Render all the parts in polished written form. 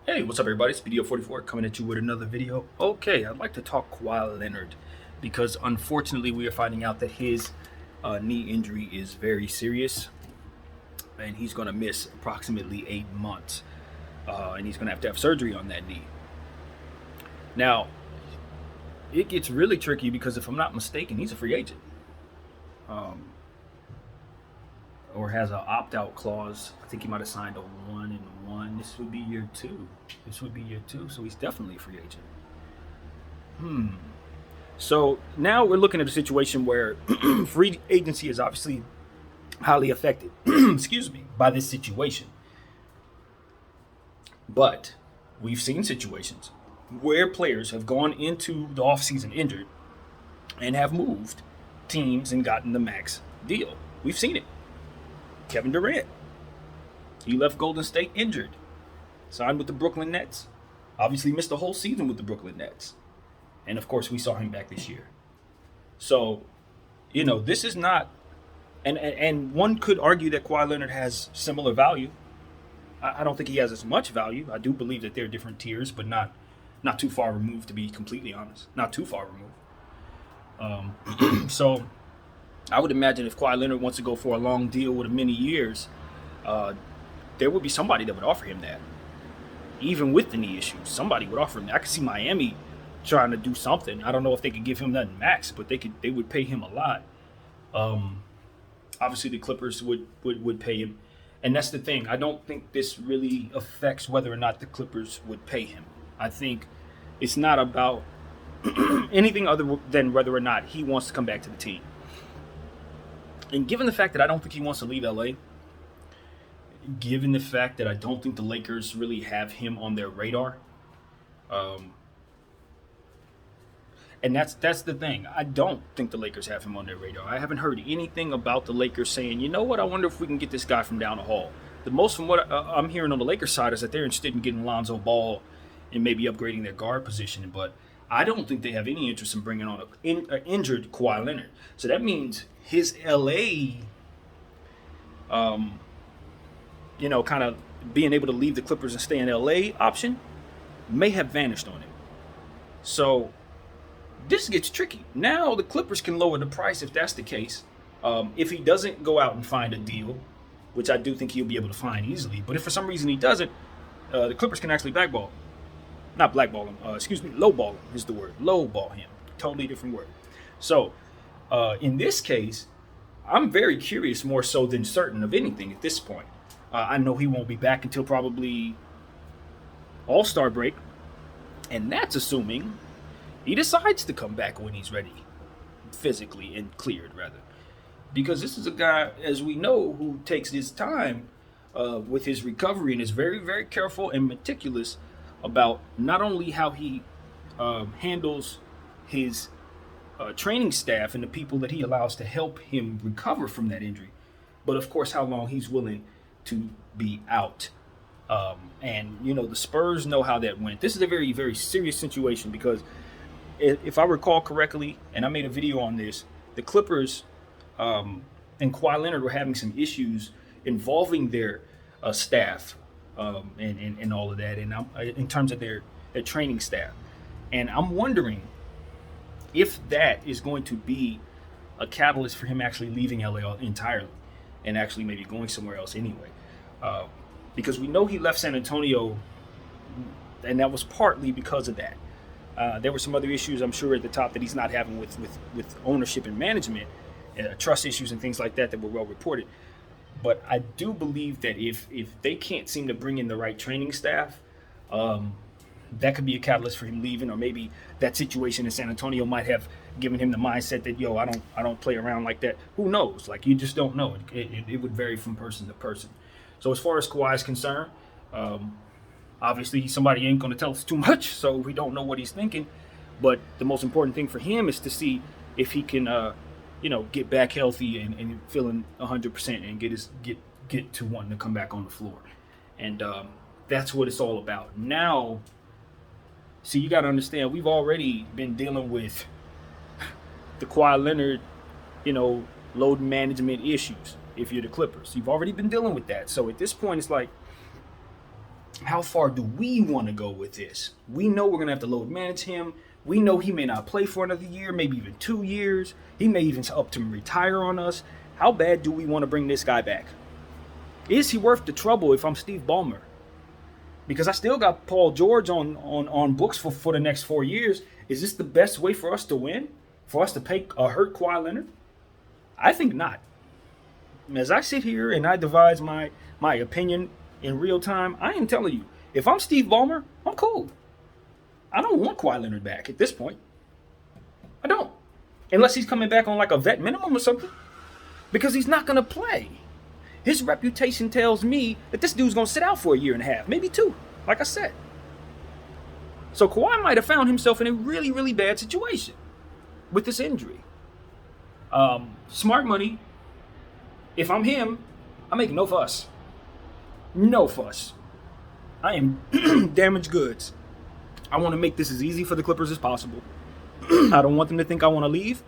Hey, what's up, everybody? It's Video 44 coming at you with another video. Okay, I'd like to talk Kawhi Leonard because unfortunately we are finding out that his knee injury is very serious and he's going to miss approximately 8 months. And he's going to have surgery on that knee. Now, it gets really tricky because if I'm not mistaken, he's a free agent. Um, or has an opt-out clause. I think he might have signed a 1-and-1. This would be year two. So he's definitely a free agent. So now we're looking at a situation where free agency is obviously highly affected, excuse me, by this situation. But we've seen situations where players have gone into the offseason injured and have moved teams and gotten the max deal. We've seen it. Kevin Durant. He left Golden State injured. Signed with the Brooklyn Nets. Obviously missed the whole season with the Brooklyn Nets. And of course, we saw him back this year. So, this is not. And one could argue that Kawhi Leonard has similar value. I don't think he has as much value. I do believe that they're different tiers, but not too far removed, to be completely honest. Not too far removed. So I would imagine if Kawhi Leonard wants to go for a long deal with many years, there would be somebody that would offer him that. Even with the knee issues, somebody would offer him that. I could see Miami trying to do something. I don't know if they could give him that max, but they would pay him a lot. Obviously, the Clippers would pay him. And that's the thing. I don't think this really affects whether or not the Clippers would pay him. I think it's not about anything other than whether or not he wants to come back to the team. And given the fact that I don't think he wants to leave LA, given the fact that I don't think the Lakers really have him on their radar, and that's the thing. I don't think the Lakers have him on their radar. I haven't heard anything about the Lakers saying, you know what, I wonder if we can get this guy from down the hall. The most from what I'm hearing on the Lakers side is that they're interested in getting Lonzo Ball and maybe upgrading their guard position. But I don't think they have any interest in bringing on an injured Kawhi Leonard. So that means his LA, kind of being able to leave the Clippers and stay in LA option may have vanished on him. So this gets tricky. Now the Clippers can lower the price if that's the case. If he doesn't go out and find a deal, which I do think he'll be able to find easily, but if for some reason he doesn't, the Clippers can actually blackball him. Not blackball him, lowball him is the word. Lowball him. Totally different word. So in this case, I'm very curious, more so than certain of anything at this point. I know he won't be back until probably All-Star break, and that's assuming he decides to come back when he's ready, physically and cleared, rather. Because this is a guy, as we know, who takes his time with his recovery and is very, very careful and meticulous about not only how he handles his training staff and the people that he allows to help him recover from that injury, but of course how long he's willing to be out. And the Spurs know how that went. This is a very, very serious situation because if I recall correctly, and I made a video on this, the Clippers and Kawhi Leonard were having some issues involving their staff and all of that, and in terms of their training staff. And I'm wondering if that is going to be a catalyst for him actually leaving LA entirely and actually maybe going somewhere else anyway. Because we know he left San Antonio, and that was partly because of that. There were some other issues, I'm sure, at the top that he's not having with ownership and management, trust issues and things like that were well reported. But I do believe that if they can't seem to bring in the right training staff, that could be a catalyst for him leaving, or maybe that situation in San Antonio might have given him the mindset that, I don't play around like that. Who knows? Like, you just don't know. It would vary from person to person. So as far as Kawhi is concerned, obviously somebody ain't going to tell us too much, so we don't know what he's thinking. But the most important thing for him is to see if he can, get back healthy and feeling 100% and get to wanting to come back on the floor. And that's what it's all about. Now, see, you got to understand, we've already been dealing with the Kawhi Leonard, load management issues. If you're the Clippers, you've already been dealing with that. So at this point, it's like, how far do we want to go with this? We know we're going to have to load manage him. We know he may not play for another year, maybe even 2 years. He may even up to retire on us. How bad do we want to bring this guy back? Is he worth the trouble if I'm Steve Ballmer? Because I still got Paul George on books for the next 4 years. Is this the best way for us to win? For us to pay a hurt Kawhi Leonard? I think not. As I sit here and I devise my opinion in real time, I am telling you, if I'm Steve Ballmer, I'm cool. I don't want Kawhi Leonard back at this point. I don't. Unless he's coming back on like a vet minimum or something. Because he's not going to play. His reputation tells me that this dude's going to sit out for a year and a half, maybe 2, like I said. So Kawhi might have found himself in a really, really bad situation with this injury. Smart money. If I'm him, I make no fuss. No fuss. I am damaged goods. I want to make this as easy for the Clippers as possible. I don't want them to think I want to leave.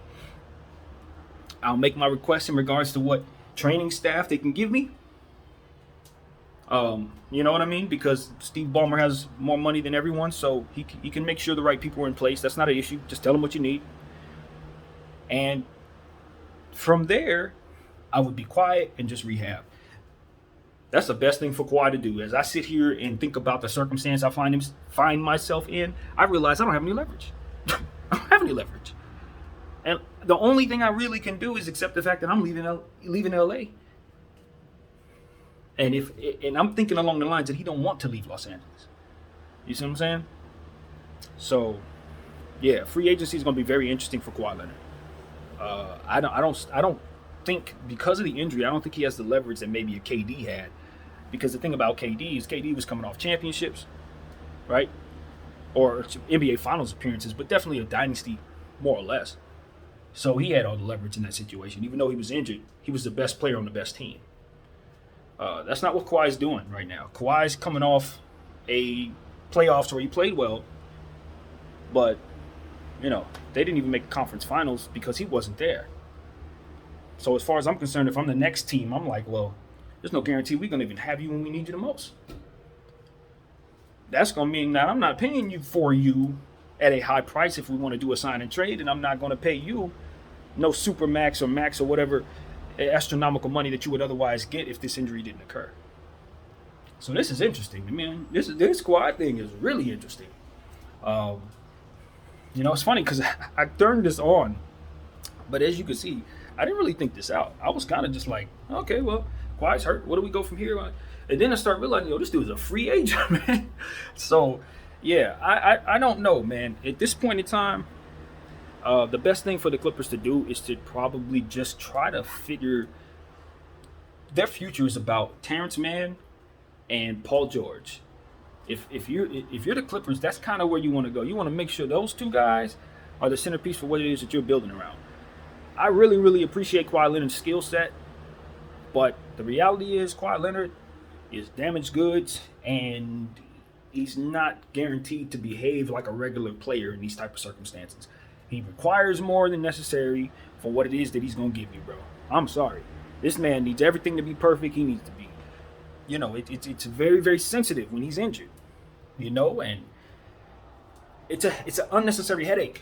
I'll make my requests in regards to what training staff they can give me. You know what I mean? Because Steve Ballmer has more money than everyone, so he can make sure the right people are in place. That's not an issue. Just tell them what you need. And from there, I would be quiet and just rehab. That's the best thing for Kawhi to do. As I sit here and think about the circumstance I find myself in, I realize I don't have any leverage. I don't have any leverage. And the only thing I really can do is accept the fact that I'm leaving LA. And I'm thinking along the lines that he don't want to leave Los Angeles. You see what I'm saying? So, yeah, free agency is going to be very interesting for Kawhi Leonard. I don't think, because of the injury, I don't think he has the leverage that maybe a KD had. Because the thing about KD is KD was coming off championships, right? Or NBA Finals appearances, but definitely a dynasty, more or less. So he had all the leverage in that situation. Even though he was injured, he was the best player on the best team. That's not what Kawhi's doing right now. Kawhi's coming off a playoffs where he played well, but, you know, they didn't even make conference finals because he wasn't there. So as far as I'm concerned, if I'm the next team, I'm like, well, there's no guarantee we're going to even have you when we need you the most. That's going to mean that I'm not paying you for you at a high price if we want to do a sign and trade, and I'm not going to pay you no super max or max or whatever astronomical money that you would otherwise get if this injury didn't occur. So this is interesting. I mean, this squad thing is really interesting. You know, it's funny because I turned this on, but as you can see, I didn't really think this out. I was kind of just like, okay, well, Kawhi's hurt. Where do we go from here? And then I started realizing, this dude's a free agent, man. So, yeah, I don't know, man. At this point in time, the best thing for the Clippers to do is to probably just try to figure their future is about Terrence Mann and Paul George. If you're the Clippers, that's kind of where you want to go. You want to make sure those two guys are the centerpiece for what it is that you're building around. I really, really appreciate Kawhi Leonard's skill set, but the reality is Kawhi Leonard is damaged goods, and he's not guaranteed to behave like a regular player in these type of circumstances. He requires more than necessary for what it is that he's going to give you, bro. I'm sorry. This man needs everything to be perfect. He needs to be, it's very, very sensitive when he's injured, and it's an unnecessary headache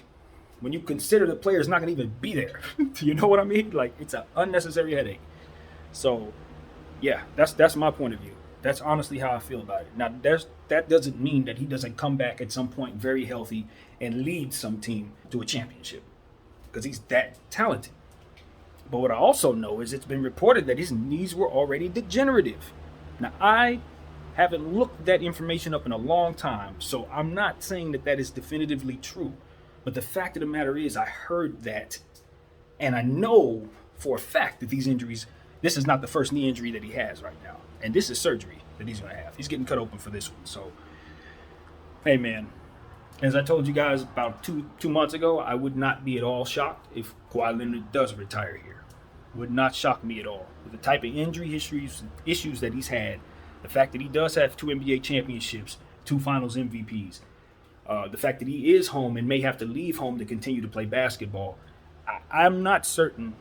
when you consider the player's not going to even be there. You know what I mean? Like, it's an unnecessary headache. So, yeah, that's my point of view. That's honestly how I feel about it. Now, that doesn't mean that he doesn't come back at some point very healthy and lead some team to a championship, because he's that talented. But what I also know is it's been reported that his knees were already degenerative. Now, I haven't looked that information up in a long time, so I'm not saying that is definitively true. But the fact of the matter is, I heard that, and I know for a fact that these injuries, this is not the first knee injury that he has right now. And this is surgery that he's going to have. He's getting cut open for this one. So, hey, man, as I told you guys about two months ago, I would not be at all shocked if Kawhi Leonard does retire here. Would not shock me at all. With the type of injury issues that he's had, the fact that he does have 2 NBA championships, 2 finals MVPs, the fact that he is home and may have to leave home to continue to play basketball, I'm not certain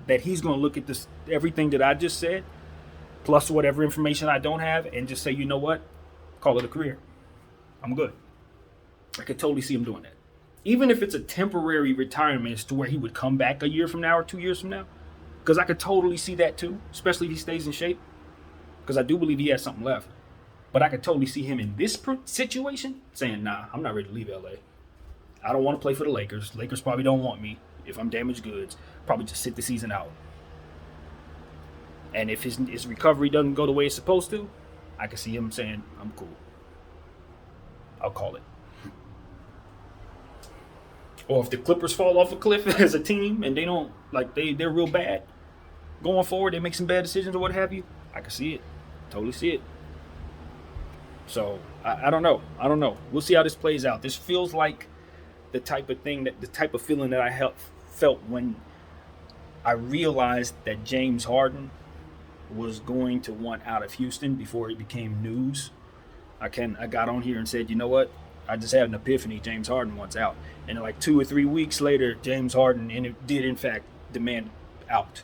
that he's going to look at this, everything that I just said, plus whatever information I don't have, and just say, you know what? call it a career. I'm good. I could totally see him doing that. Even if it's a temporary retirement to where he would come back a year from now or 2 years from now. Because I could totally see that too, especially if he stays in shape. Because I do believe he has something left. But I could totally see him in this situation saying, nah, I'm not ready to leave LA. I don't want to play for the Lakers. Lakers probably don't want me. If I'm damaged goods, probably just sit the season out. And if his recovery doesn't go the way it's supposed to, I could see him saying, I'm cool. I'll call it. Or if the Clippers fall off a cliff as a team and they don't, like, they're real bad going forward, they make some bad decisions or what have you, I can see it. Totally see it. So, I don't know. We'll see how this plays out. This feels like the type of feeling that I felt when I realized that James Harden was going to want out of Houston before it became news. I got on here and said, you know what? I just had an epiphany. James Harden wants out. And like 2 or 3 weeks later, James Harden did in fact demand out.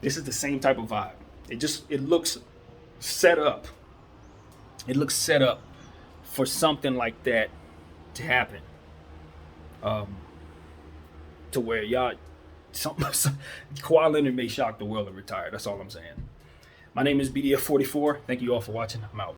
This is the same type of vibe. It looks set up. It looks set up for something like that to happen. To where Kawhi Leonard may shock the world and retire. That's all I'm saying. My name is BDF44. Thank you all for watching. I'm out.